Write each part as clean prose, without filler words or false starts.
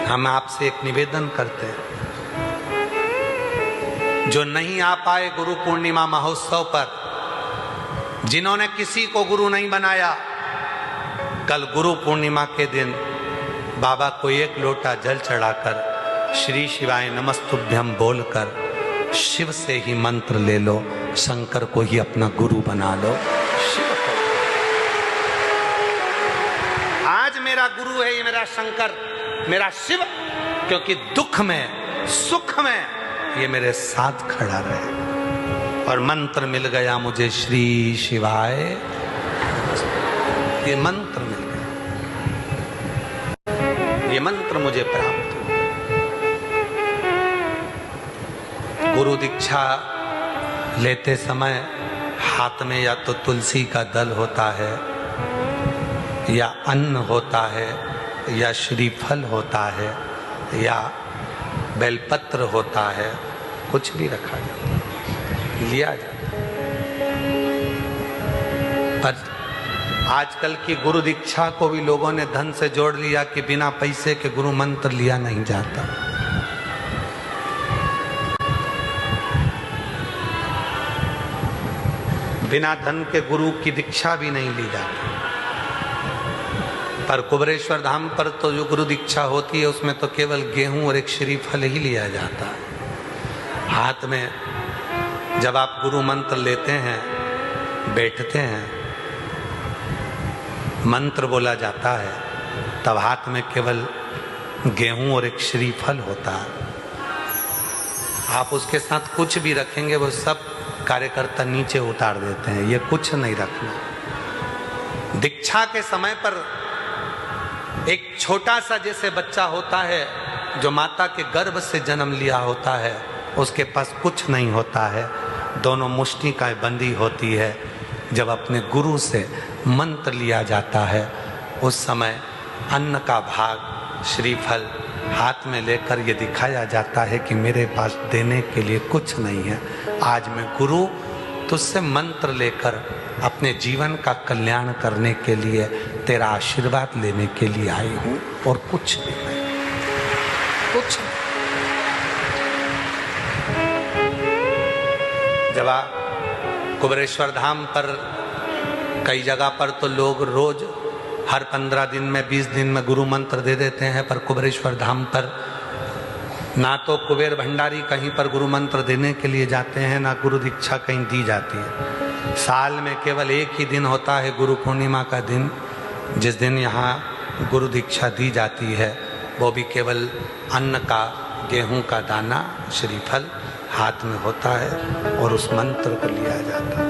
हम आपसे एक निवेदन करते हैं, जो नहीं आ पाए गुरु पूर्णिमा महोत्सव पर, जिन्होंने किसी को गुरु नहीं बनाया, कल गुरु पूर्णिमा के दिन बाबा को एक लोटा जल चढ़ाकर श्री शिवाय नमस्तुभ्यम बोलकर शिव से ही मंत्र ले लो, शंकर को ही अपना गुरु बना लो। शिव को आज मेरा गुरु है, ये मेरा शंकर, मेरा शिव, क्योंकि दुख में सुख में ये मेरे साथ खड़ा रहे। और मंत्र मिल गया मुझे श्री शिवाय, ये मंत्र मिल गया, ये मंत्र मुझे प्राप्त हुआ। गुरु दीक्षा लेते समय हाथ में या तो तुलसी का दल होता है, या अन्न होता है, या श्रीफल होता है, या बेलपत्र होता है, कुछ भी रखा जाता है, लिया जाता है। पर आजकल की गुरु दीक्षा को भी लोगों ने धन से जोड़ लिया कि बिना पैसे के गुरु मंत्र लिया नहीं जाता। बिना धन के गुरु की दीक्षा भी नहीं ली जाती। पर कुबेरेश्वर धाम पर तो जो गुरु दीक्षा होती है उसमें तो केवल गेहूं और एक श्रीफल ही लिया जाता है। हाथ में जब आप गुरु मंत्र लेते हैं, बैठते हैं, मंत्र बोला जाता है, तब हाथ में केवल गेहूं और एक श्रीफल होता है। आप उसके साथ कुछ भी रखेंगे वो सब कार्यकर्ता नीचे उतार देते हैं, ये कुछ नहीं रखना। दीक्षा के समय पर एक छोटा सा जैसे बच्चा होता है जो माता के गर्भ से जन्म लिया होता है, उसके पास कुछ नहीं होता है, दोनों मुष्टि का बंदी होती है। जब अपने गुरु से मंत्र लिया जाता है उस समय अन्न का भाग श्रीफल हाथ में लेकर ये दिखाया जाता है कि मेरे पास देने के लिए कुछ नहीं है, आज मैं गुरु तुझसे मंत्र लेकर अपने जीवन का कल्याण करने के लिए तेरा आशीर्वाद लेने के लिए आई हूं, और कुछ भी नहीं, कुछ नहीं। जब कुबेरेश्वर धाम पर कई जगह पर तो लोग रोज हर 15 दिन में 20 दिन में गुरु मंत्र दे देते हैं, पर कुबेरेश्वर धाम पर ना तो कुबेर भंडारी कहीं पर गुरु मंत्र देने के लिए जाते हैं, ना गुरु दीक्षा कहीं दी जाती है। साल में केवल एक ही दिन होता है गुरु पूर्णिमा का दिन, जिस दिन यहाँ गुरु दीक्षा दी जाती है, वो भी केवल अन्न का, गेहूं का दाना, श्रीफल हाथ में होता है और उस मंत्र को लिया जाता है।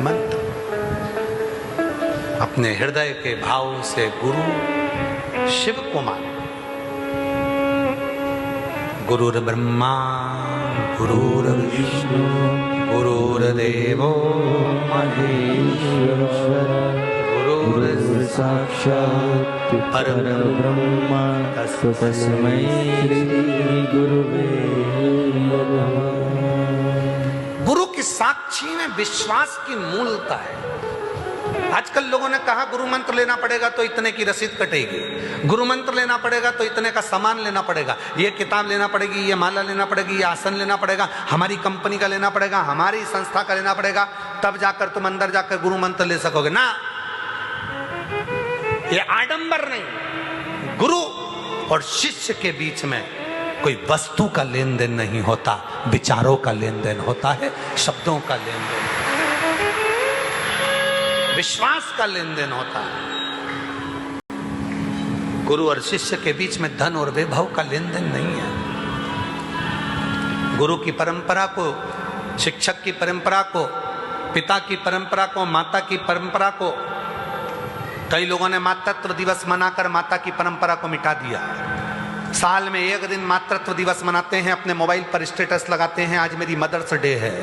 मंत्र अपने हृदय के भाव से गुरु शिव को मान। गुरुर्ब्रह्मा गुरुर्विष्णु गुरुर्देवो महेश्वर गुरुर्साक्षात् परब्रह्म तस्मै श्री गुरुवे नमः। गुरु की साक्षी में विश्वास की मूलता है। आजकल लोगों ने कहा गुरु मंत्र लेना पड़ेगा तो इतने की रसीद कटेगी, गुरु मंत्र लेना पड़ेगा तो इतने का सामान लेना पड़ेगा, ये किताब लेना पड़ेगी, ये माला लेना पड़ेगी, ये आसन लेना पड़ेगा, हमारी कंपनी का लेना पड़ेगा, हमारी संस्था का लेना पड़ेगा, तब जाकर तुम अंदर जाकर गुरु मंत्र ले सकोगे ना। ये आडंबर नहीं। गुरु और शिष्य के बीच में कोई वस्तु का लेन देन नहीं होता, विचारों का लेन देन होता है, शब्दों का लेन देन, विश्वास का लेन देन होता है। गुरु और शिष्य के बीच में धन और वैभव का लेन देन नहीं है। गुरु की परंपरा को, शिक्षक की परंपरा को, पिता की परंपरा को, माता की परंपरा को, कई लोगों ने मातृत्व दिवस मनाकर माता की परंपरा को मिटा दिया। साल में एक दिन मातृत्व दिवस मनाते हैं, अपने मोबाइल पर स्टेटस लगाते हैं, आज मेरी मदर्स डे है।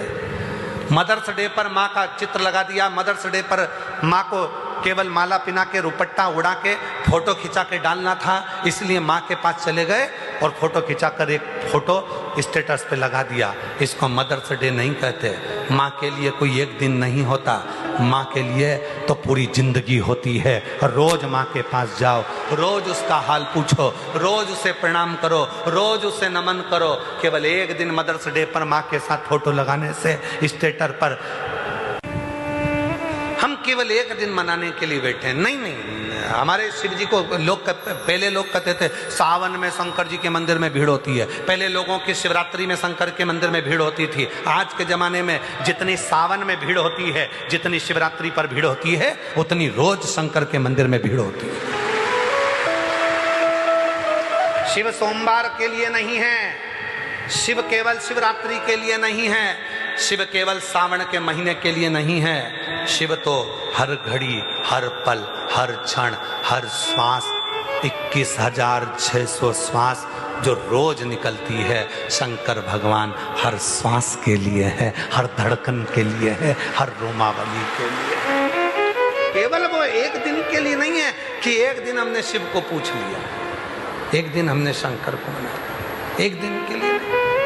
मदर्स डे पर माँ का चित्र लगा दिया, मदर्स डे पर माँ को केवल माला पिना के, रुपट्टा उड़ा के, फोटो खिंचा के डालना था, इसलिए माँ के पास चले गए और फोटो खिंचाकर एक फोटो स्टेटस पे लगा दिया। इसको मदर्स डे नहीं कहते। माँ के लिए कोई एक दिन नहीं होता, माँ के लिए तो पूरी जिंदगी होती है। रोज माँ के पास जाओ, रोज उसका हाल पूछो, रोज उसे प्रणाम करो, रोज उसे नमन करो। केवल एक दिन मदर्स डे पर माँ के साथ फोटो लगाने से स्टेटस पर हम केवल एक दिन मनाने के लिए बैठे हैं। नहीं नहीं, हमारे शिव जी को पहले लोग कहते थे सावन में शंकर जी के मंदिर में भीड़ होती है, पहले लोगों की शिवरात्रि में शंकर के मंदिर में भीड़ होती थी। आज के जमाने में जितनी सावन में भीड़ होती है, जितनी शिवरात्रि पर भीड़ होती है, उतनी रोज शंकर के मंदिर में भीड़ होती है। शिव सोमवार के लिए नहीं है, शिव केवल शिवरात्रि के लिए नहीं है, शिव केवल सावन के महीने के लिए नहीं है। शिव तो हर घड़ी, हर पल, हर क्षण, हर श्वास, 21,600 श्वास जो रोज निकलती है, शंकर भगवान हर श्वास के लिए है, हर धड़कन के लिए है, हर रोमावली के लिए है। केवल वो एक दिन के लिए नहीं है कि एक दिन हमने शिव को पूछ लिया, एक दिन हमने शंकर को मनाया, एक दिन के लिए नहीं।